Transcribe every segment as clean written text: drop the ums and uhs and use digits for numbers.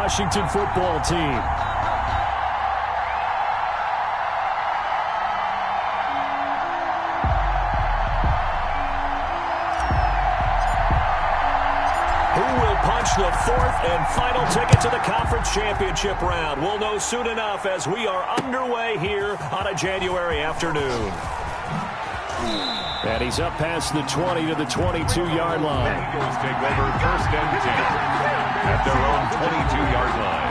Washington football team. The fourth and final ticket to the conference championship round. We'll know soon enough as we are underway here on a January afternoon. And he's up past the 20 to the 22-yard line. Eagles take over first and 10 at their own 22-yard line.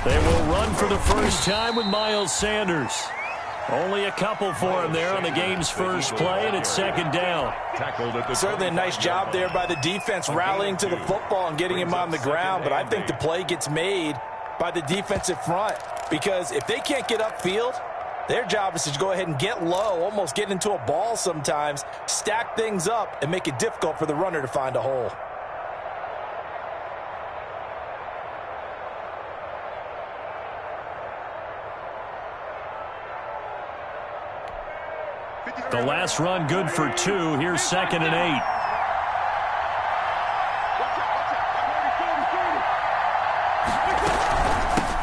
They will run for the first time with Miles Sanders. Only a couple for him there on the game's first play, and it's second down. Certainly a nice job there by the defense rallying to the football and getting him on the ground, but I think the play gets made by the defensive front because if they can't get upfield, their job is to go ahead and get low, almost get into a ball sometimes, stack things up, and make it difficult for the runner to find a hole. The last run good for 2. Here's second and 8.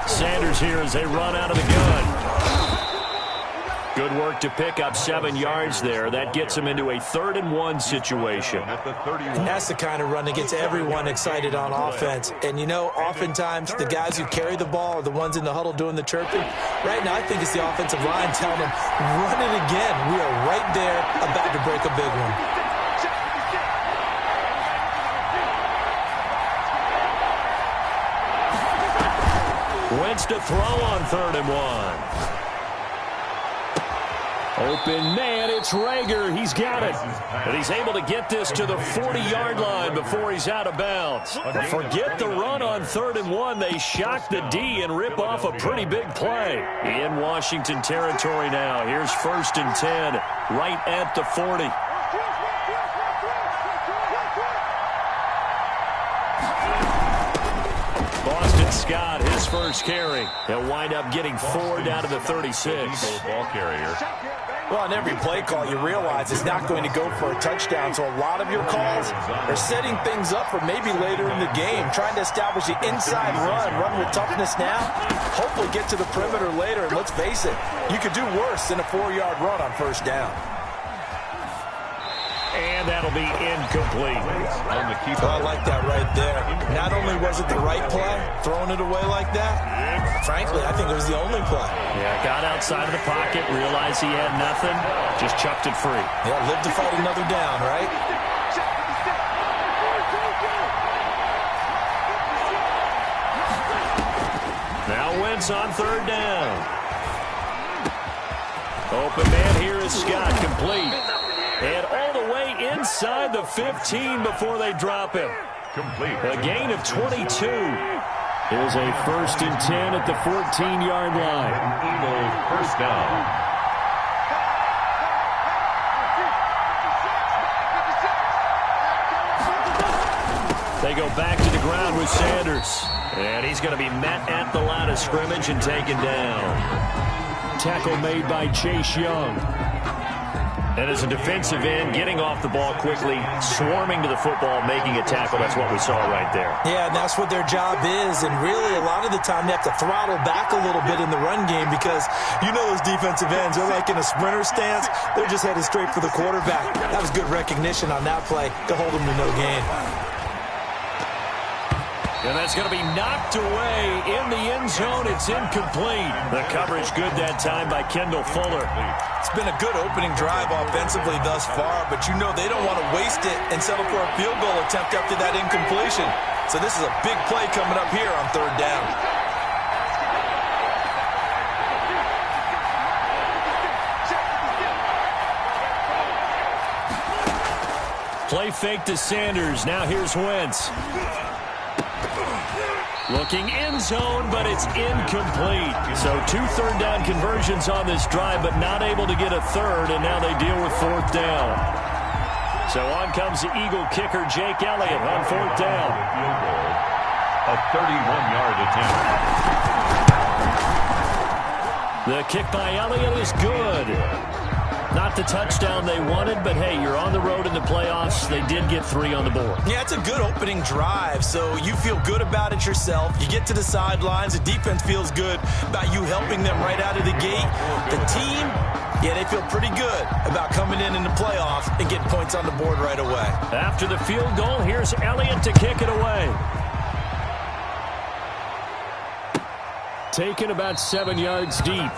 Sanders here as they run out of the gun. Good work to pick up 7 yards there. That gets him into a 3rd and 1 situation. And that's the kind of run that gets everyone excited on offense. And, you know, oftentimes the guys who carry the ball are the ones in the huddle doing the chirping. Right now I think it's the offensive line telling them, run it again. We are right there about to break a big one. Wentz to throw on 3rd and 1. Open man, it's Rager. He's got it. And he's able to get this to the 40-yard line before he's out of bounds. Forget the run on 3rd and 1. They shock the D and rip off a pretty big play. In Washington territory now. Here's 1st and 10, right at the 40. Boston Scott, his first carry. He'll wind up getting 4 down to the 36. Ball carrier. Well, on every play call, you realize it's not going to go for a touchdown. So a lot of your calls are setting things up for maybe later in the game, trying to establish the inside run with toughness now, hopefully get to the perimeter later. And let's face it, you could do worse than a 4-yard run on 1st down. And that'll be incomplete. I like that right there. Not only was it the right play, throwing it away like that, frankly, I think it was the only play. Yeah, got outside of the pocket, realized he had nothing, just chucked it free. Yeah, live to fight another down, right? Now Wentz on 3rd down. Open man here is Scott, complete. And all the way inside the 15 before they drop him. Complete. A gain of 22. Here's a 1st and 10 at the 14-yard line. Eagles first down. They go back to the ground with Sanders. And he's going to be met at the line of scrimmage and taken down. Tackle made by Chase Young. And as a defensive end, getting off the ball quickly, swarming to the football, making a tackle. That's what we saw right there. Yeah, and that's what their job is. And really, a lot of the time, they have to throttle back a little bit in the run game because you know those defensive ends, they're like in a sprinter stance. They're just headed straight for the quarterback. That was good recognition on that play to hold them to no gain. And that's going to be knocked away in the end zone. It's incomplete. The coverage good that time by Kendall Fuller. It's been a good opening drive offensively thus far, but you know they don't want to waste it and settle for a field goal attempt after that incompletion. So this is a big play coming up here on 3rd down. Play fake to Sanders. Now here's Wentz. Looking end zone, but it's incomplete. So 2 third-down conversions on this drive, but not able to get a third, and now they deal with 4th down. So on comes the Eagle kicker, Jake Elliott, on 4th down. A 31-yard attempt. The kick by Elliott is good. Not the touchdown they wanted, but hey, you're on the road in the playoffs. They did get 3 on the board. Yeah, it's a good opening drive, so you feel good about it yourself. You get to the sidelines. The defense feels good about you helping them right out of the gate. The team, yeah, they feel pretty good about coming in the playoffs and getting points on the board right away. After the field goal, here's Elliott to kick it away. Taken about 7 yards deep.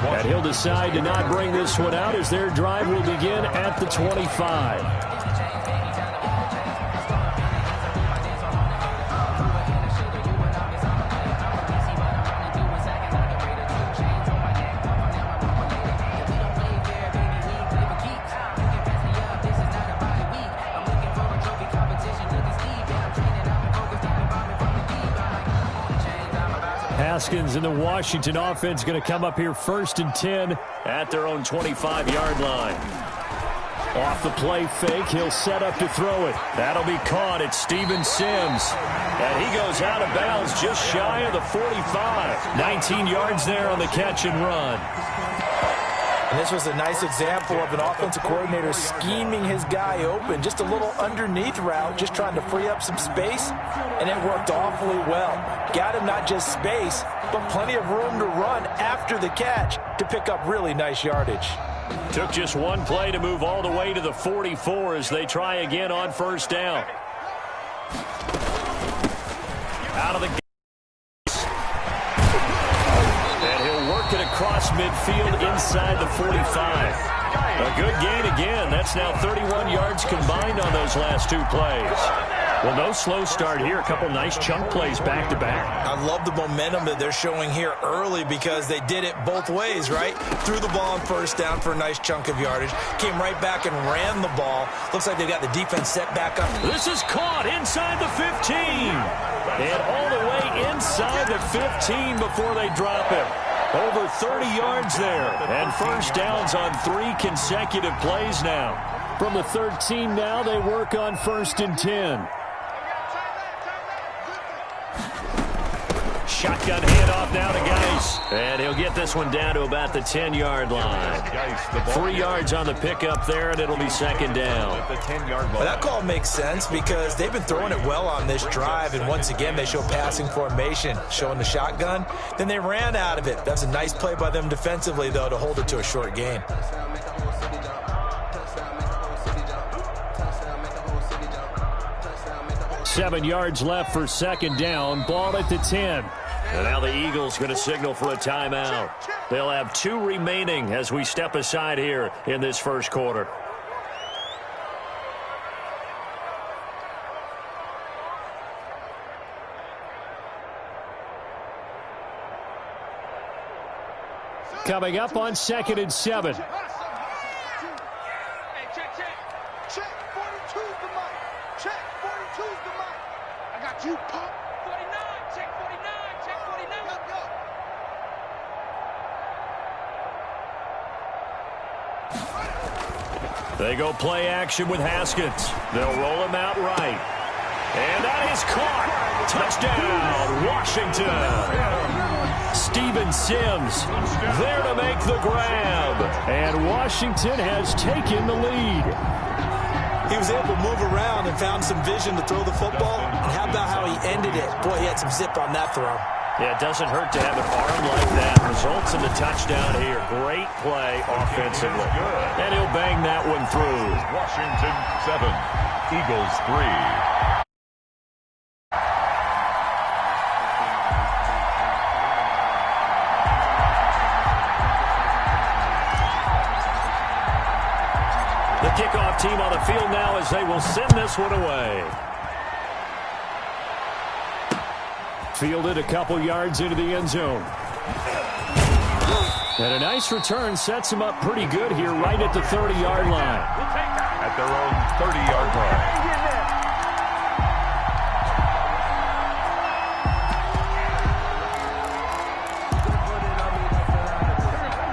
And he'll decide to not bring this one out as their drive will begin at the 25. Haskins and the Washington offense going to come up here 1st and 10 at their own 25-yard line. Off the play fake, he'll set up to throw it. That'll be caught. It's Steven Sims. And he goes out of bounds just shy of the 45. 19 yards there on the catch and run. And this was a nice example of an offensive coordinator scheming his guy open. Just a little underneath route, just trying to free up some space, and it worked awfully well. Got him not just space, but plenty of room to run after the catch to pick up really nice yardage. Took just one play to move all the way to the 44 as they try again on 1st down. Out of the across midfield inside the 45. A good gain again. That's now 31 yards combined on those last 2 plays. Well, no slow start here. A couple nice chunk plays back-to-back. I love the momentum that they're showing here early because they did it both ways, right? Threw the ball on 1st down for a nice chunk of yardage. Came right back and ran the ball. Looks like they got the defense set back up. This is caught inside the 15. And all the way inside the 15 before they drop him. Over 30 yards there, and 1st downs on 3 consecutive plays now. From the 13 now, they work on 1st and 10. Shotgun handoff now to Geis. And he'll get this one down to about the 10-yard line. 3 yards on the pickup there, and it'll be 2nd down. Well, that call makes sense because they've been throwing it well on this drive, and once again they show passing formation, showing the shotgun. Then they ran out of it. That's a nice play by them defensively, though, to hold it to a short gain. Seven yards left for 2nd down. Ball at the 10. And now the Eagles going to signal for a timeout. They'll have 2 remaining as we step aside here in this 1st quarter. Coming up on 2nd and 7. You pump 49, check 49, check 49. Go. They go play action with Haskins. They'll roll him out right. And that is caught. Touchdown, Washington. Steven Sims there to make the grab. And Washington has taken the lead. He was able to move around and found some vision to throw the football. And how about how he ended it? Boy, he had some zip on that throw. Yeah, it doesn't hurt to have an arm like that. Results in the touchdown here. Great play offensively. And he'll bang that one through. Washington 7, Eagles 3. The kickoff team on the field now as they will send this one away. Fielded a couple yards into the end zone. And a nice return sets him up pretty good here right at the 30-yard line. At their own 30-yard line.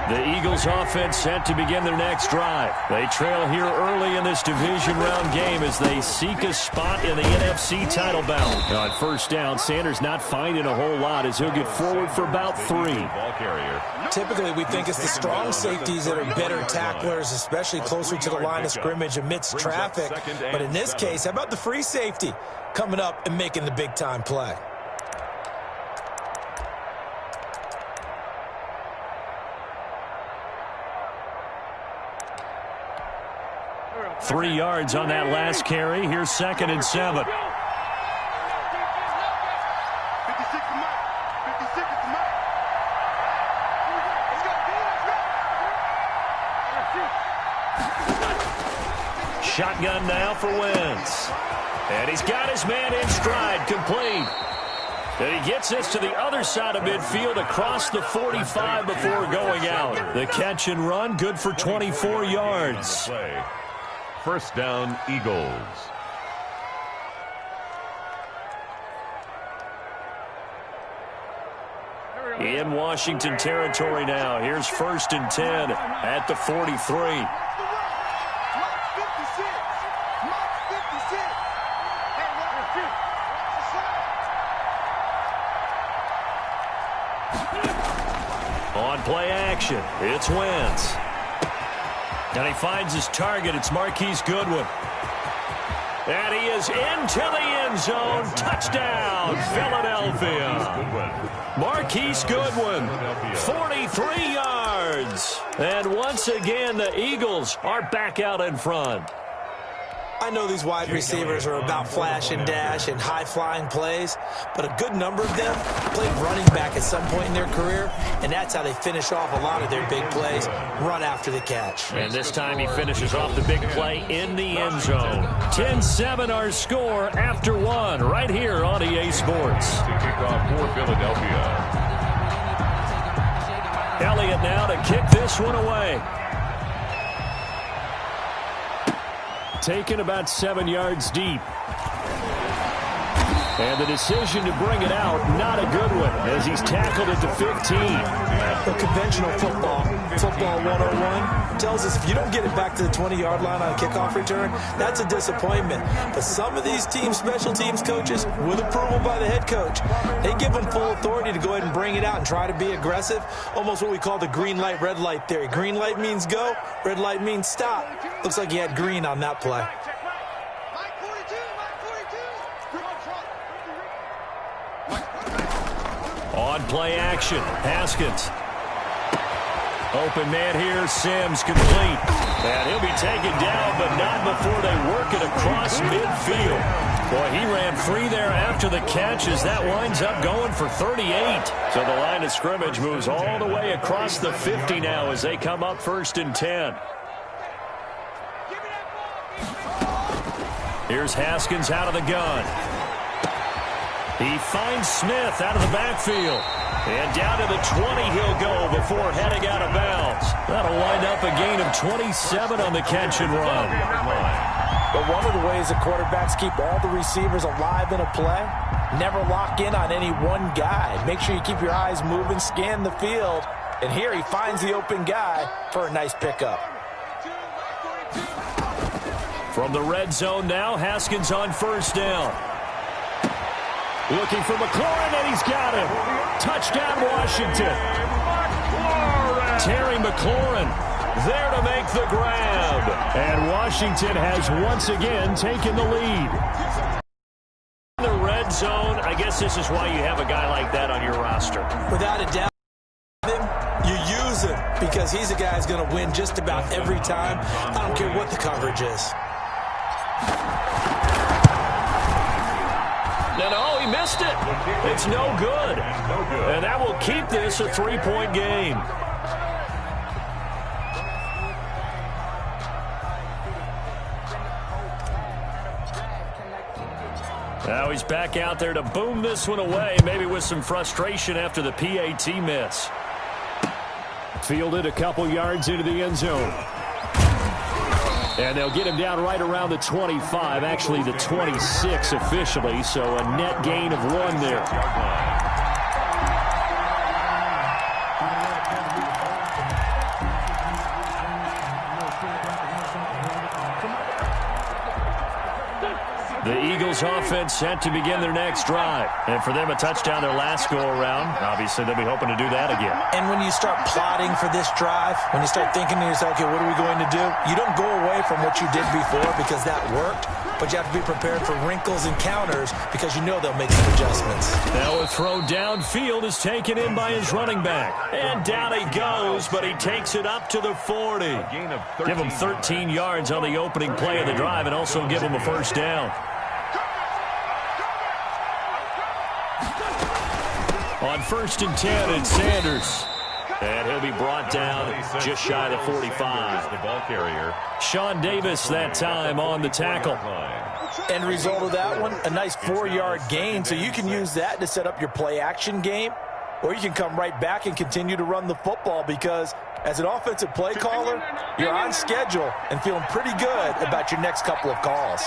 The Eagles offense set to begin their next drive. They trail here early in this division round game as they seek a spot in the NFC title battle. On first down, Sanders not finding a whole lot as he'll get forward for about 3. Typically, we think it's the strong safeties that are better tacklers, especially closer to the line of scrimmage amidst traffic. But in this case, how about the free safety coming up and making the big-time play? 3 yards on that last carry. Here's 2nd and 7. Shotgun now for Wentz. And he's got his man in stride, complete. And he gets this to the other side of midfield across the 45 before going out. The catch and run, good for 24 yards. First down, Eagles. In Washington territory now. Here's 1st and 10 at the 43. On play action, it's Wentz. And he finds his target. It's Marquise Goodwin. And he is into the end zone. Touchdown, Philadelphia. Marquise Goodwin, 43 yards. And once again, the Eagles are back out in front. I know these wide receivers are about flash and dash and high-flying plays, but a good number of them played running back at some point in their career, and that's how they finish off a lot of their big plays, run after the catch. And this time he finishes off the big play in the end zone. 10-7 our score after 1 right here on EA Sports. Kickoff for Philadelphia. Elliott now to kick this one away. Taken about 7 yards deep. And the decision to bring it out, not a good one, as he's tackled at the 15. The conventional football 101, tells us if you don't get it back to the 20-yard line on a kickoff return, that's a disappointment. But some of these teams, special teams coaches, with approval by the head coach, they give them full authority to go ahead and bring it out and try to be aggressive, almost what we call the green light, red light theory. Green light means go, red light means stop. Looks like he had green on that play. On play action, Haskins. Open man here, Sims complete. And he'll be taken down, but not before they work it across midfield. Boy, he ran free there after the catch as that winds up going for 38. So the line of scrimmage moves all the way across the 50 now as they come up 1st and 10. Here's Haskins out of the gun. He finds Smith out of the backfield. And down to the 20 he'll go before heading out of bounds. That'll wind up a gain of 27 on the catch and run. But one of the ways the quarterbacks keep all the receivers alive in a play, never lock in on any one guy. Make sure you keep your eyes moving, scan the field. And here he finds the open guy for a nice pickup. From the red zone now, Haskins on 1st down. Looking for McLaurin, and he's got him. Touchdown, Washington. Terry McLaurin there to make the grab. And Washington has once again taken the lead. In the red zone, I guess this is why you have a guy like that on your roster. Without a doubt, you use him because he's a guy who's going to win just about every time. I don't care what the coverage is. No, he missed it. It's no good. And that will keep this a 3-point game. Now he's back out there to boom this one away, maybe with some frustration after the PAT miss. Fielded a couple yards into the end zone. And they'll get him down right around the 25, actually the 26 officially, so a net gain of 1 there. Eagles offense set to begin their next drive. And for them, a touchdown their last go-around. Obviously, they'll be hoping to do that again. And when you start plotting for this drive, when you start thinking to yourself, okay, what are we going to do? You don't go away from what you did before because that worked, but you have to be prepared for wrinkles and counters because you know they'll make some adjustments. Now a throw downfield is taken in by his running back. And down he goes, but he takes it up to the 40. Give him 13 yards on the opening play of the drive and also give him a first down. On 1st and 10, it's Sanders. And he'll be brought down just shy of the 45. The ball carrier. Sean Davis that time on the tackle. End result of that one, a nice 4-yard gain. So you can use that to set up your play-action game, or you can come right back and continue to run the football because as an offensive play caller, you're on schedule and feeling pretty good about your next couple of calls.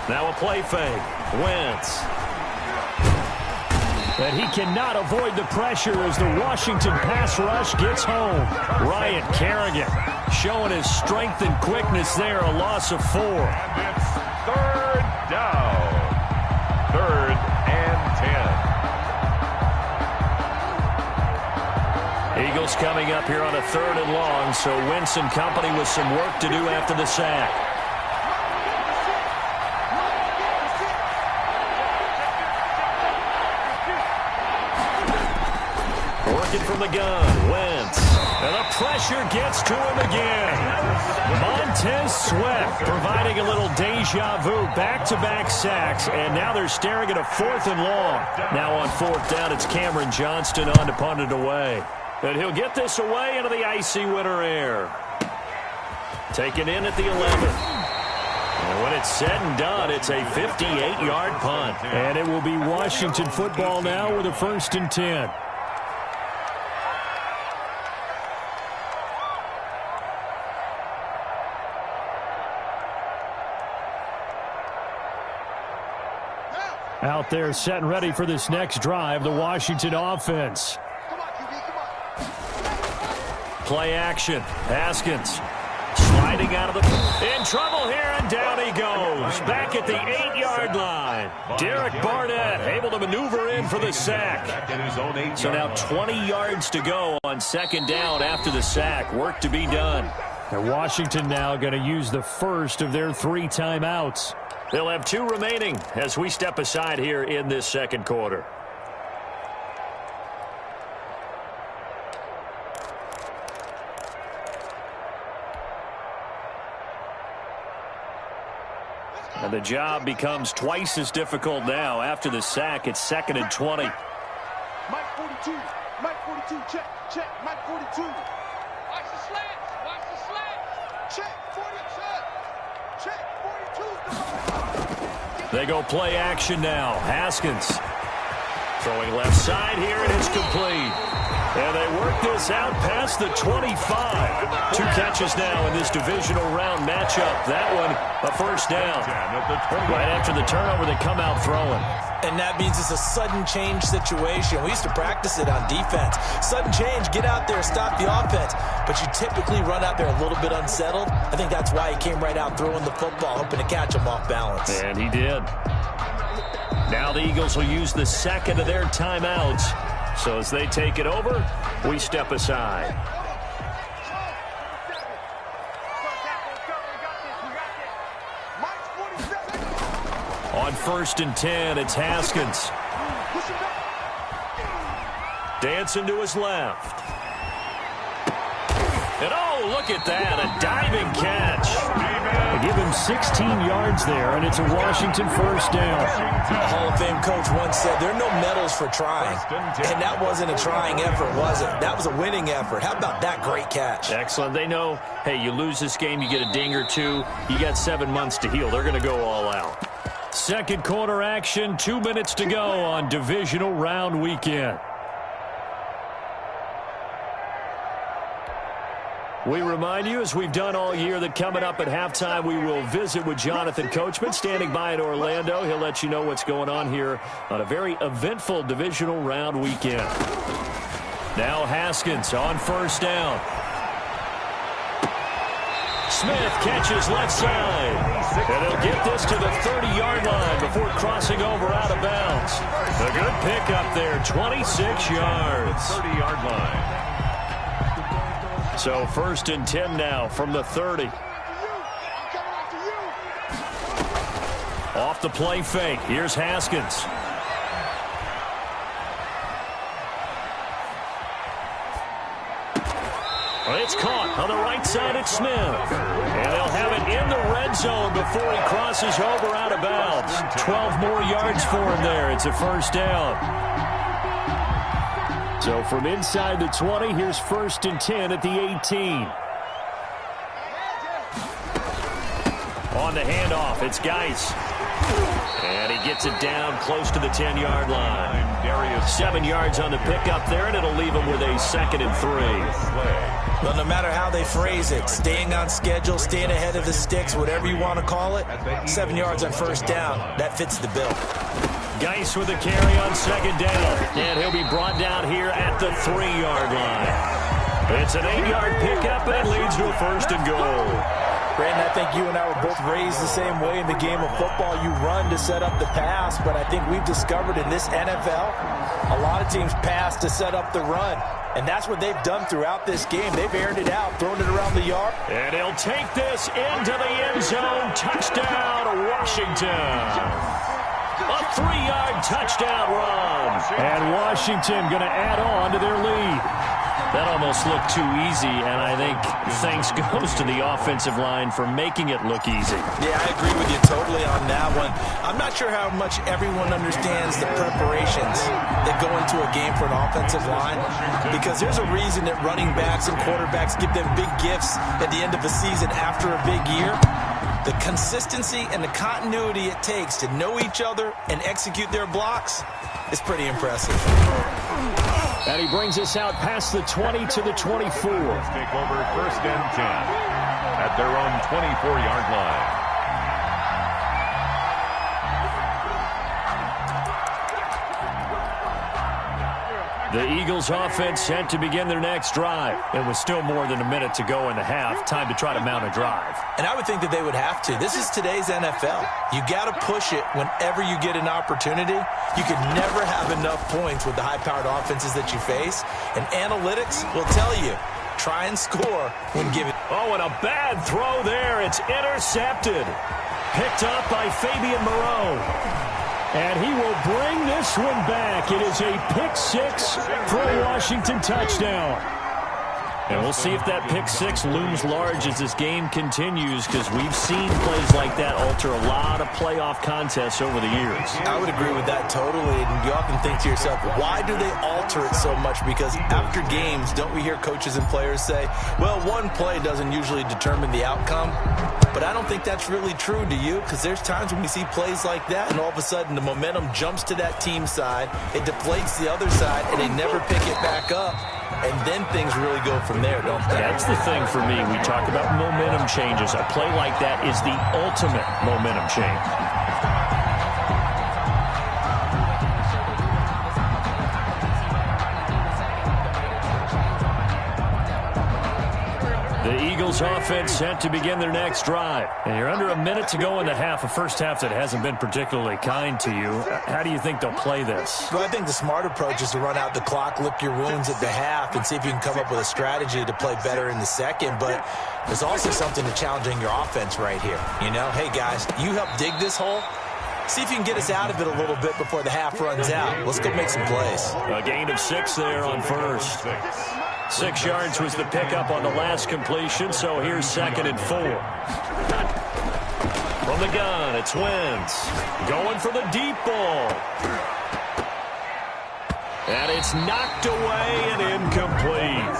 Now a play fake. Wentz. And he cannot avoid the pressure as the Washington pass rush gets home. Ryan Kerrigan showing his strength and quickness there, a loss of 4. And it's 3rd down. 3rd and 10. Eagles coming up here on a 3rd and long, so Wentz and company with some work to do after the sack. Working from the gun, Wentz. And the pressure gets to him again. Montez Sweat providing a little deja vu, back-to-back sacks, and now they're staring at a 4th and long. Now on 4th down, it's Cameron Johnston on to punt it away. And he'll get this away into the icy winter air. Taken in at the 11. And when it's said and done, it's a 58-yard punt. And it will be Washington football now with a 1st and 10. Out there set and ready for this next drive, the Washington offense. Play action. Haskins sliding out of the... In trouble here, and down he goes. Back at the 8-yard line. Derek Barnett able to maneuver in for the sack. So now 20 yards to go on 2nd down after the sack. Work to be done. And Washington now going to use the first of their 3 timeouts. They'll have 2 remaining as we step aside here in this 2nd quarter. And the job becomes twice as difficult now. After the sack, it's 2nd and 20. Mike 42. Mike 42. Check. Check. Mike 42. Watch the slants. Watch the slants. Check. 42. Check. 42. They go play action now. Haskins throwing left side here, and it's complete. And they work this out past the 25. 2 catches now in this divisional round matchup. That one, a 1st down. Right after the turnover, they come out throwing. And that means it's a sudden change situation. We used to practice it on defense. Sudden change, get out there, stop the offense. But you typically run out there a little bit unsettled. I think that's why he came right out throwing the football, hoping to catch him off balance. And he did. Now the Eagles will use the 2nd of their timeouts. So as they take it over, we step aside. On 1st and 10, it's Haskins. Dancing to his left. And oh, look at that, a diving catch. They give him 16 yards there, and it's a Washington 1st down. A Hall of Fame coach once said, there are no medals for trying. And that wasn't a trying effort, was it? That was a winning effort. How about that great catch? Excellent. They know, hey, you lose this game, you get a ding or 2. You got 7 months to heal. They're going to go all out. 2nd quarter action, 2 minutes to go on divisional round weekend. We remind you, as we've done all year, that coming up at halftime, we will visit with Jonathan Coachman, standing by in Orlando. He'll let you know what's going on here on a very eventful divisional round weekend. Now Haskins on first down. Smith catches left side. And he'll get this to the 30-yard line before crossing over out of bounds. A good pickup there, 26 yards. 30-yard line. So 1st and 10 now from the 30. Off the play fake. Here's Haskins. It's caught on the right side at Smith. And they'll have it in the red zone before he crosses over out of bounds. 12 more yards for him there. It's a first down. So from inside the 20, here's 1st and 10 at the 18. On the handoff, it's Geis. And he gets it down close to the 10-yard line. 7 yards on the pickup there, and it'll leave him with a 2nd and 3. Well, no matter how they phrase it, staying on schedule, staying ahead of the sticks, whatever you want to call it, 7 yards on first down, that fits the bill. Geis with a carry on 2nd down, and he'll be brought down here at the 3-yard line. It's an 8-yard pickup, and it leads to a 1st and goal. Brandon, I think you and I were both raised the same way in the game of football. You run to set up the pass, but I think we've discovered in this NFL, a lot of teams pass to set up the run. And that's what they've done throughout this game. They've aired it out, thrown it around the yard. And he'll take this into the end zone. Touchdown, Washington. A 3-yard touchdown run. And Washington going to add on to their lead. That almost looked too easy, and I think thanks goes to the offensive line for making it look easy. Yeah, I agree with you totally on that one. I'm not sure how much everyone understands the preparations that go into a game for an offensive line, because there's a reason that running backs and quarterbacks give them big gifts at the end of a season after a big year. The consistency and the continuity it takes to know each other and execute their blocks is pretty impressive. And he brings us out past the 20 to the 24. Take over 1st and 10 at their own 24-yard line. The Eagles offense set to begin their next drive. It was still more than a minute to go in the half. Time to try to mount a drive. And I would think that they would have to. This is today's NFL. You got to push it whenever you get an opportunity. You could never have enough points with the high-powered offenses that you face. And analytics will tell you, try and score when given. Oh, and a bad throw there. It's intercepted. Picked up by Fabian Moreau. And he will bring this one back. It is a pick-6 for a Washington touchdown. And we'll see if that pick-6 looms large as this game continues, because we've seen plays like that alter a lot of playoff contests over the years. I would agree with that totally. And you often think to yourself, why do they alter it so much? Because after games, don't we hear coaches and players say, well, one play doesn't usually determine the outcome. But I don't think that's really true, do you? Because there's times when we see plays like that, and all of a sudden the momentum jumps to that team side, it deflates the other side, and they never pick it back up. And then things really go from there, don't they? That's the thing for me. We talk about momentum changes. A play like that is the ultimate momentum change. The Eagles offense set to begin their next drive. And you're under a minute to go in the half, a first half that hasn't been particularly kind to you. How do you think they'll play this? Well, I think the smart approach is to run out the clock, lick your wounds at the half, and see if you can come up with a strategy to play better in the second. But there's also something to challenging your offense right here. You know, hey, guys, you help dig this hole. See if you can get us out of it a little bit before the half runs out. Let's go make some plays. A gain of 6 there on first. 6 yards was the pickup on the last completion, so here's 2nd and 4. From the gun, it's Wentz. Going for the deep ball. And it's knocked away and incomplete.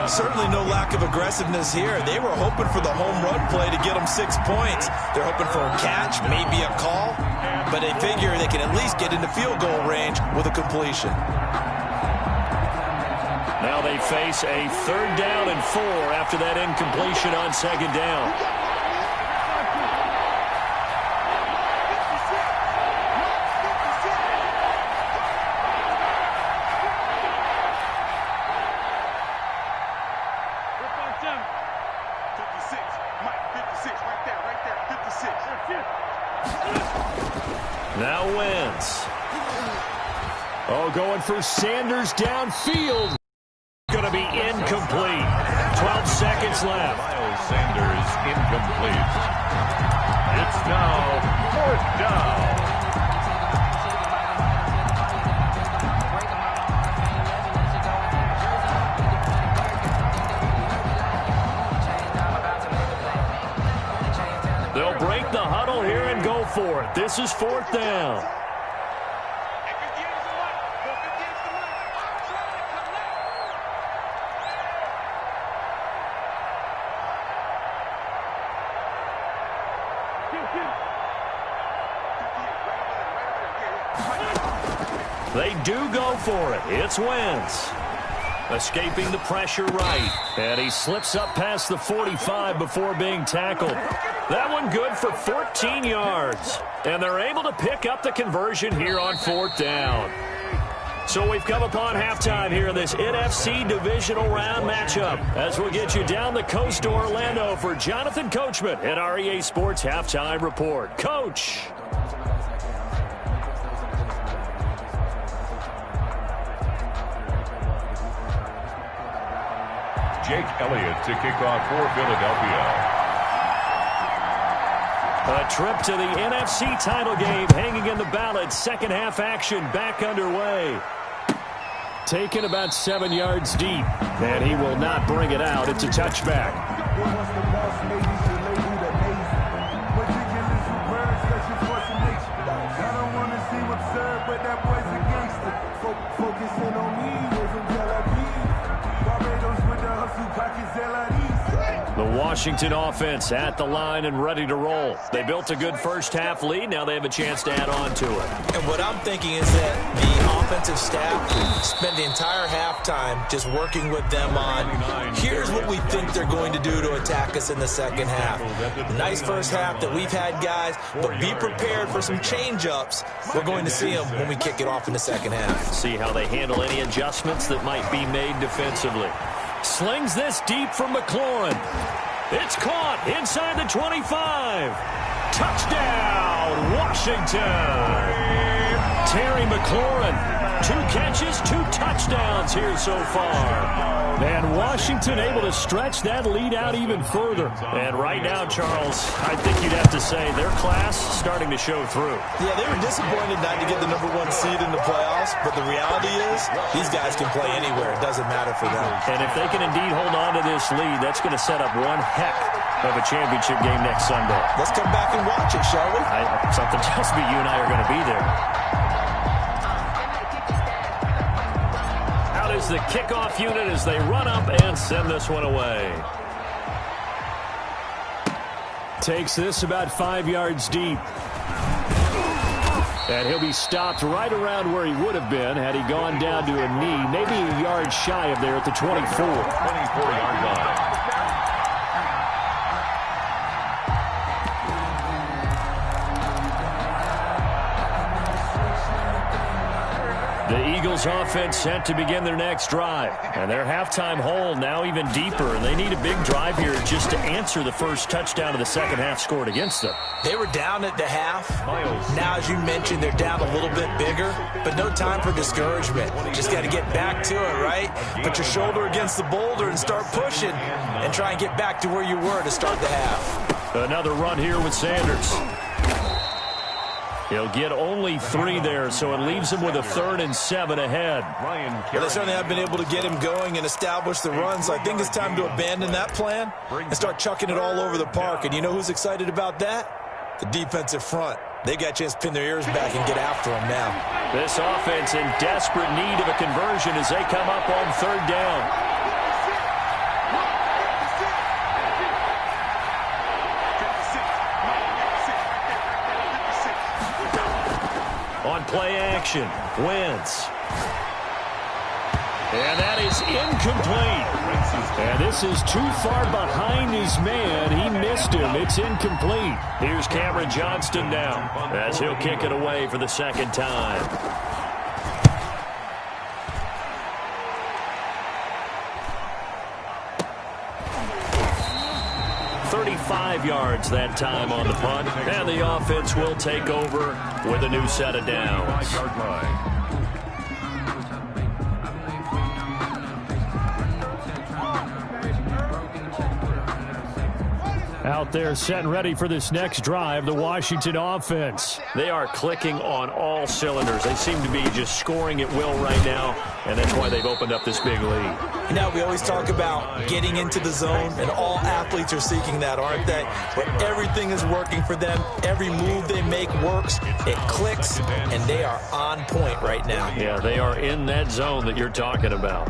Certainly no lack of aggressiveness here. They were hoping for the home run play to get them 6 points. They're hoping for a catch, maybe a call, but they figure they can at least get into field goal range with a completion. Now they face a 3rd down and 4 after that incompletion on 2nd down. Now Wentz. Oh, going for Sanders downfield. Going to be incomplete. 12 seconds left. Miles Sanders incomplete. It's now 4th down. They'll break the huddle here and go for it. This is 4th down. They do go for it. It's Wentz. Escaping the pressure right. And he slips up past the 45 before being tackled. That one good for 14 yards. And they're able to pick up the conversion here on 4th down. So we've come upon halftime here in this NFC divisional round matchup. As we'll get you down the coast to Orlando for Jonathan Coachman at our EA Sports Halftime Report. Coach. Jake Elliott to kick off for Philadelphia. A trip to the NFC title game hanging in the balance. Second half action back underway. Taken about 7 yards deep. And he will not bring it out. It's a touchback. The Washington offense at the line and ready to roll. They built a good first-half lead. Now they have a chance to add on to it. And what I'm thinking is that the offensive staff spent the entire halftime just working with them on, here's what we think they're going to do to attack us in the second half. Nice first half that we've had, guys, but be prepared for some change-ups. We're going to see them when we kick it off in the second half. See how they handle any adjustments that might be made defensively. Slings this deep from McLaurin. It's caught inside the 25. Touchdown, Washington. Terry McLaurin. 2 catches, 2 touchdowns here so far. And Washington able to stretch that lead out even further. And right now, Charles, I think you'd have to say their class starting to show through. Yeah, they were disappointed not to get the #1 seed in the playoffs, but the reality is these guys can play anywhere. It doesn't matter for them. And if they can indeed hold on to this lead, that's going to set up one heck of a championship game next Sunday. Let's come back and watch it, shall we? Something tells me you and I are going to be there. Is the kickoff unit as they run up and send this one away. Takes this about 5 yards deep. And he'll be stopped right around where he would have been had he gone down to a knee, maybe a yard shy of there at the 24. 24-yard line. The Eagles offense set to begin their next drive. And their halftime hole now even deeper. And they need a big drive here just to answer the first touchdown of the second half scored against them. They were down at the half. Now, as you mentioned, they're down a little bit bigger. But no time for discouragement. Just got to get back to it, right? Put your shoulder against the boulder and start pushing. And try and get back to where you were to start the half. Another run here with Sanders. He'll get only 3 there, so it leaves him with a 3rd and 7 ahead. Well, they certainly have been able to get him going and establish the run, so I think it's time to abandon that plan and start chucking it all over the park. And you know who's excited about that? The defensive front. They got a chance to pin their ears back and get after him now. This offense in desperate need of a conversion as they come up on 3rd down. On play action, Wentz. And that is incomplete. And this is too far behind his man. He missed him. It's incomplete. Here's Cameron Johnston now as he'll kick it away for the second time. 35 yards that time on the punt. And the offense will take over with a new set of downs. 5-yard line. Out there set and ready for this next drive, the Washington offense. They are clicking on all cylinders. They seem to be just scoring at will right now, and that's why they've opened up this big lead. You know, we always talk about getting into the zone, and all athletes are seeking that, aren't they? Where everything is working for them. Every move they make works. It clicks, and they are on point right now. Yeah, they are in that zone that you're talking about.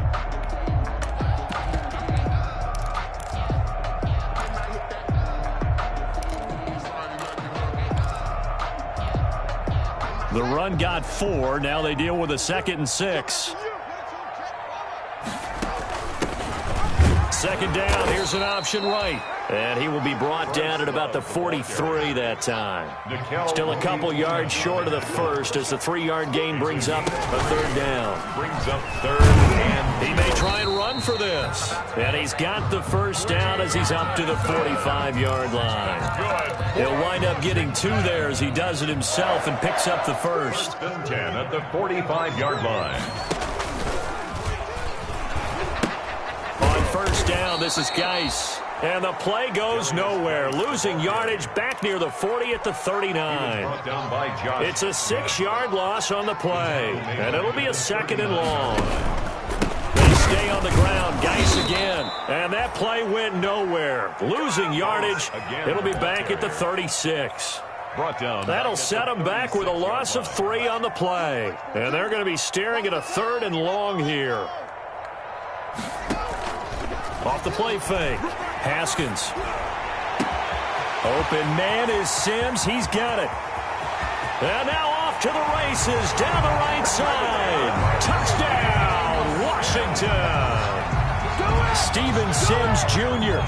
The run got 4. Now they deal with a 2nd and 6. Second down. Here's an option right. And he will be brought down at about the 43 that time. Still a couple yards short of the first as the 3-yard gain brings up a 3rd down. Brings up 3rd and he may try and run for this. And he's got the first down as he's up to the 45-yard line. He'll wind up getting 2 there as he does it himself and picks up the first. 10 at the 45-yard line. On first down, this is Geis. And the play goes nowhere. Losing yardage back near the 40 at the 39. It's a 6-yard loss on the play. And it'll be a 2nd and long. They stay on the ground. Geis again. And that play went nowhere. Losing yardage. It'll be back at the 36. That'll set them back with a loss of 3 on the play. And they're going to be staring at a 3rd and long here. Off the play fake. Haskins. Open man is Sims. He's got it. And now off to the races down the right side. Touchdown, Washington. Steven Sims Jr.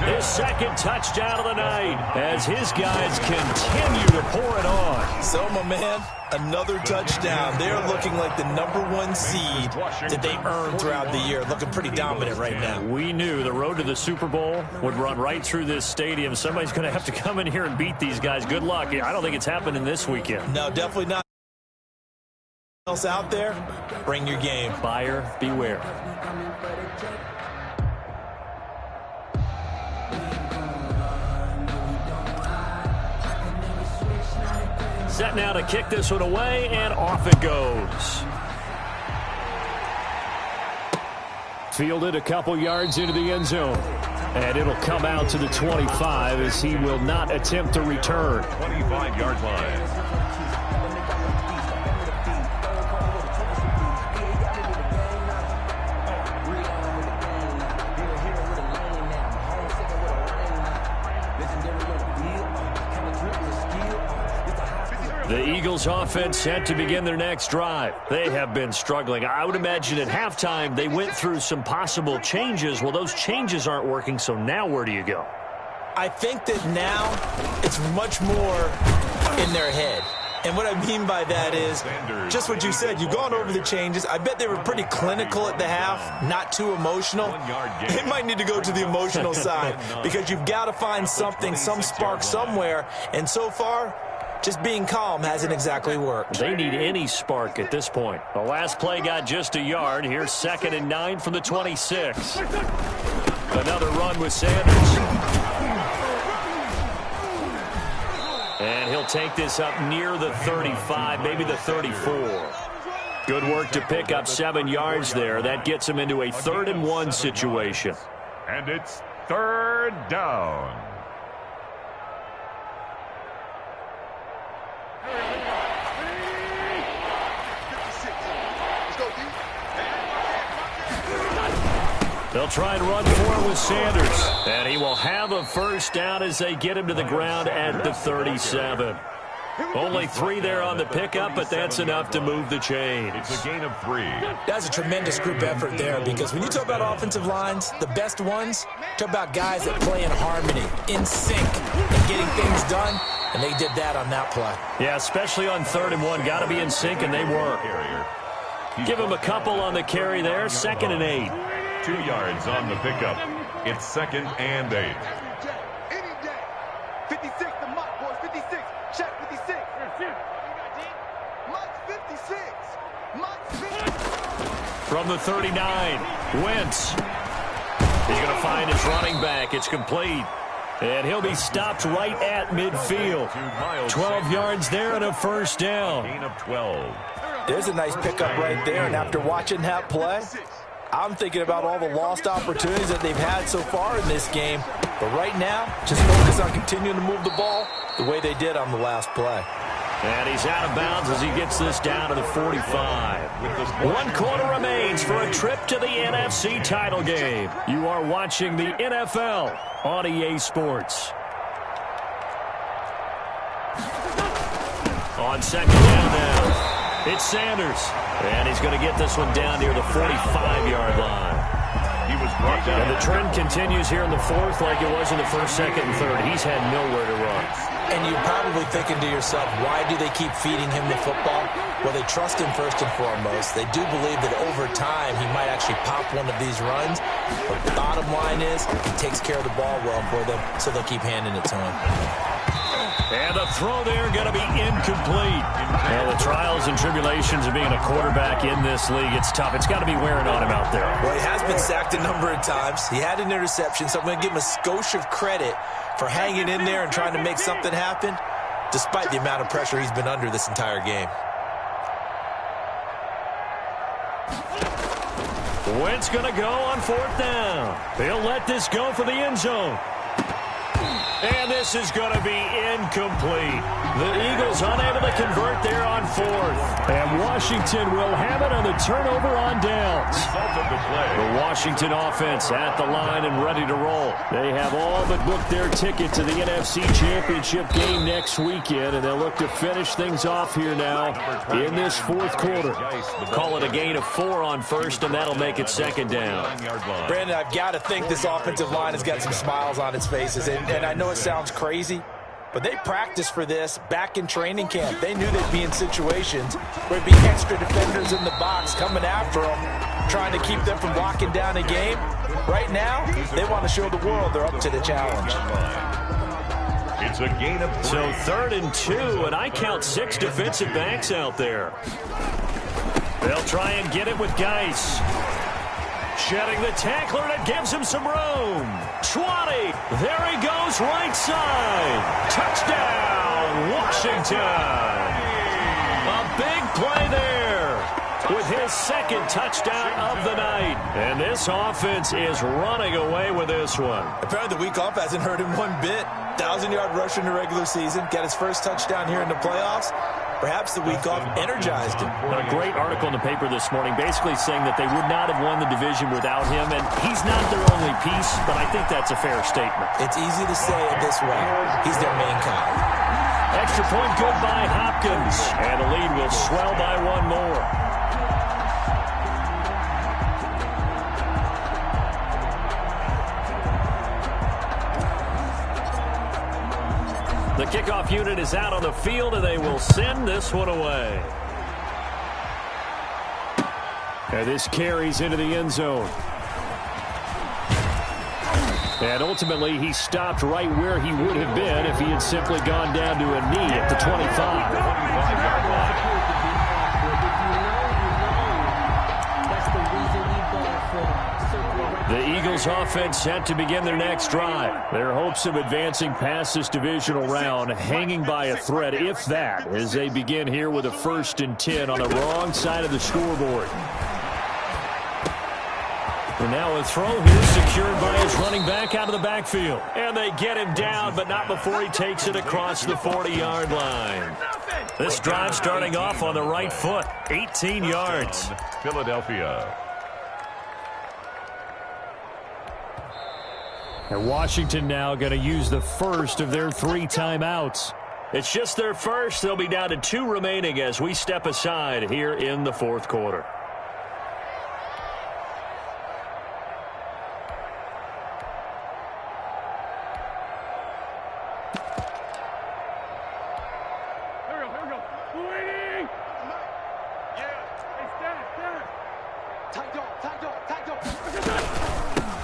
His 2nd touchdown of the night as his guys continue to pour it on. So, my man, another touchdown. They're looking like the #1 seed that they earned throughout the year. Looking pretty dominant right now. We knew the road to the Super Bowl would run right through this stadium. Somebody's going to have to come in here and beat these guys. Good luck. I don't think it's happening this weekend. No, definitely not. Else out there, bring your game. Buyer beware. Set now to kick this one away, and off it goes. Fielded a couple yards into the end zone. And it'll come out to the 25 as he will not attempt to return. 25-yard line. The Eagles offense set to begin their next drive. They have been struggling. I would imagine at halftime they went through some possible changes. Well, those changes aren't working, so now where do you go? I think that now it's much more in their head. And what I mean by that is just what you said. You've gone over the changes. I bet they were pretty clinical at the half, not too emotional. They might need to go to the emotional side because you've got to find something, some spark somewhere. And so far, just being calm hasn't exactly worked. They need any spark at this point. The last play got just a yard. Here's 2nd and 9 from the 26. Another run with Sanders. And he'll take this up near the 35, maybe the 34. Good work to pick up 7 yards there. That gets him into a 3rd and 1 situation. And it's 3rd down. They'll try and run for it with Sanders. And he will have a first down as they get him to the ground at the 37. Only 3 there on the pickup, but that's enough to move the chains. It's a gain of 3. That's a tremendous group effort there because when you talk about offensive lines, the best ones, talk about guys that play in harmony, in sync, and getting things done, and they did that on that play. Yeah, especially on 3rd and 1. Got to be in sync, and they were. Give him a couple on the carry there. 2nd and 8. 2 yards on the pickup. It's 2nd and 8. 56 to Mike, boys. 56. Check 56. Mike's 56. Mike's 56. From the 39, Wentz. He's going to find his running back. It's complete. And he'll be stopped right at midfield. 12 yards there and a first down. Gain of 12. There's a nice pickup right there, and after watching that play, I'm thinking about all the lost opportunities that they've had so far in this game. But right now, just focus on continuing to move the ball the way they did on the last play. And he's out of bounds as he gets this down to the 45. 1 quarter remains for a trip to the NFC title game. You are watching the NFL on EA Sports. On second down now, it's Sanders. And he's going to get this one down near the 45-yard line. He was brought down. And the trend continues here in the fourth like it was in the first, second, and third. He's had nowhere to run. And you're probably thinking to yourself, why do they keep feeding him the football? Well, they trust him first and foremost. They do believe that over time he might actually pop one of these runs. But the bottom line is he takes care of the ball well for them, so they'll keep handing it to him. And the throw there going to be incomplete. Well, the trials and tribulations of being a quarterback in this league, it's tough. It's got to be wearing on him out there. Well, he has been sacked a number of times. He had an interception, so I'm going to give him a skosh of credit for hanging in there and trying to make something happen, despite the amount of pressure he's been under this entire game. Wentz going to go on fourth down. They'll let this go for the end zone. And this is going to be incomplete. The Eagles unable to convert there on fourth. And Washington will have it on the turnover on downs. The Washington offense at the line and ready to roll. They have all but booked their ticket to the NFC Championship game next weekend, and they'll look to finish things off here now in this fourth quarter. Call it a gain of 4 on first, and that'll make it second down. Brandon, I've got to think this offensive line has got some smiles on its faces, and I know it sounds crazy, but they practiced for this back in training camp. They knew they'd be in situations where there'd be extra defenders in the box coming after them, trying to keep them from locking down a game. Right now, they want to show the world they're up to the challenge. It's a gain of 3. So 3rd and 2, and I count 6 defensive backs out there. They'll try and get it with Geis. Shedding the tackler, and it gives him some room. 20. There he goes, right side. Touchdown, Washington. A big play there with his second touchdown of the night. And this offense is running away with this one. Apparently the week off hasn't hurt him one bit. 1,000-yard rusher in the regular season. Got his first touchdown here in the playoffs. Perhaps the week off energized him. A great article in the paper this morning basically saying that they would not have won the division without him, and he's not their only piece, but I think that's a fair statement. It's easy to say it this way. He's their main guy. Extra point good by Hopkins, and the lead will swell by 1 more. The kickoff unit is out on the field, and they will send this one away. And this carries into the end zone. And ultimately, he stopped right where he would have been if he had simply gone down to a knee at the 25. The Eagles offense set to begin their next drive. Their hopes of advancing past this divisional round hanging by a thread, if that, as they begin here with a 1st and 10 on the wrong side of the scoreboard. And now a throw here secured by his running back out of the backfield. And they get him down, but not before he takes it across the 40-yard line. This drive starting off on the right foot, 18 yards. Philadelphia. And Washington now going to use the first of their 3 timeouts. It's just their first. They'll be down to 2 remaining as we step aside here in the fourth quarter.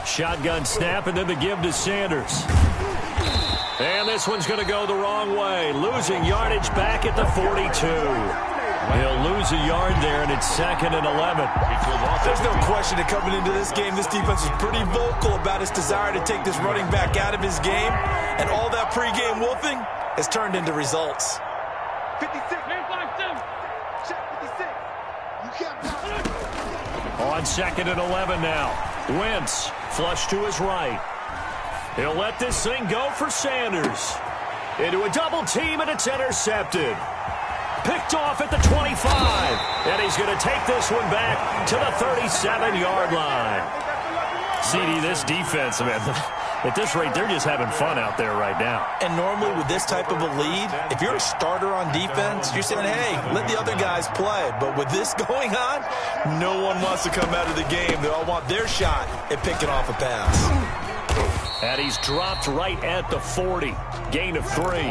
Shotgun snap, and then the give to Sanders. And this one's going to go the wrong way. Losing yardage back at the 42. He'll lose a yard there, and it's 2nd and 11. There's no question that coming into this game, this defense is pretty vocal about its desire to take this running back out of his game. And all that pregame wolfing has turned into results. 56. Check 56. You can't. On 2nd and 11 now. Wentz, flush to his right. He'll let this thing go for Sanders. Into a double team, and it's intercepted. Picked off at the 25. And he's going to take this one back to the 37-yard line. CD, this defense, man, at this rate, they're just having fun out there right now. And normally with this type of a lead, if you're a starter on defense, you're saying, hey, let the other guys play. But with this going on, no one wants to come out of the game. They all want their shot at picking off a pass. And he's dropped right at the 40. Gain of 3.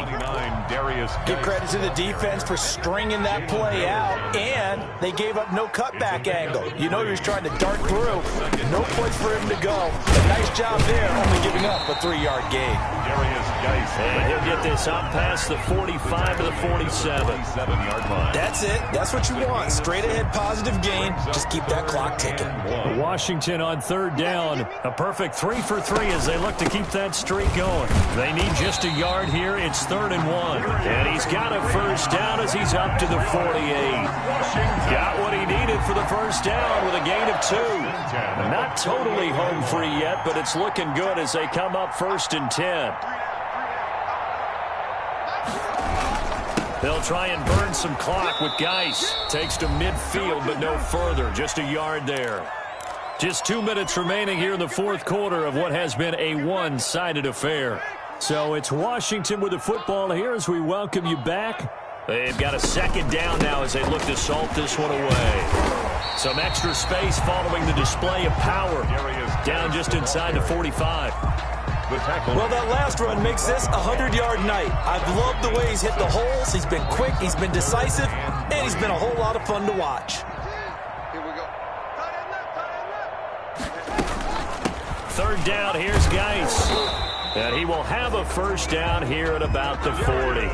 Give credit to the defense for stringing that play out, and they gave up no cutback angle. You know he was trying to dart through. No place for him to go. A nice job there, only giving up a 3-yard gain. And he'll get this up past the 45 to the 47. That's it. That's what you want. Straight ahead positive gain. Just keep that clock ticking. Washington on 3rd down. A perfect 3 for 3 as they look to keep that streak going. They need just a yard here. It's 3rd and 1. And he's got a first down as he's up to the 48. Got what he needed for the first down with a gain of 2. Not totally home free yet, but it's looking good as they come up 1st and 10. They'll try and burn some clock with Geis. Takes to midfield, but no further. Just a yard there. Just 2 minutes remaining here in the 4th quarter of what has been a one-sided affair. So it's Washington with the football here as we welcome you back. They've got a 2nd down now as they look to salt this one away. Some extra space following the display of power. Down just inside the 45. Well, that last run makes this a 100-yard night. I've loved the way he's hit the holes. He's been quick, he's been decisive, and he's been a whole lot of fun to watch. Here we go. 3rd down, here's Geis. And he will have a first down here at about the 40.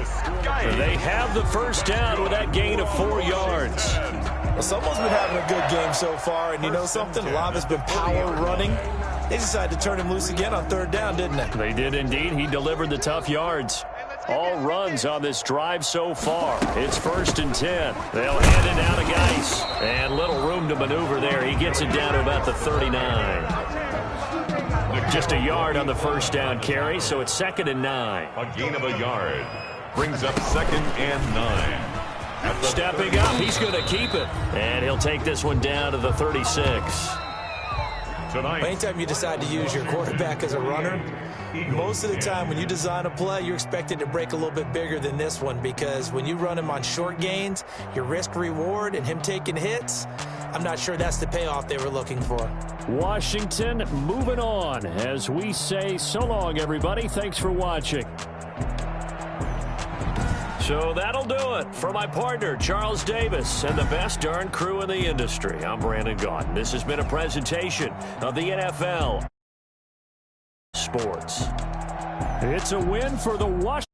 They have the first down with that gain of 4 yards. Well, someone's been having a good game so far, and you know something? A lot of it's been power running. They decided to turn him loose again on 3rd down, didn't they? They did indeed. He delivered the tough yards. All runs on this drive so far. It's 1st and 10. They'll hand it down to Geis. And little room to maneuver there. He gets it down to about the 39. Just a yard on the first down carry, so it's 2nd and 9. A gain of a yard brings up 2nd and 9. Stepping up, he's going to keep it. And he'll take this one down to the 36. Tonight. Anytime you decide to use your quarterback as a runner, most of the time when you design a play, you're expected to break a little bit bigger than this one, because when you run him on short gains, your risk-reward and him taking hits, I'm not sure that's the payoff they were looking for. Washington moving on as we say so long, everybody. Thanks for watching. So that'll do it for my partner, Charles Davis, and the best darn crew in the industry. I'm Brandon Gaudin. This has been a presentation of the NFL Sports. It's a win for the Washington.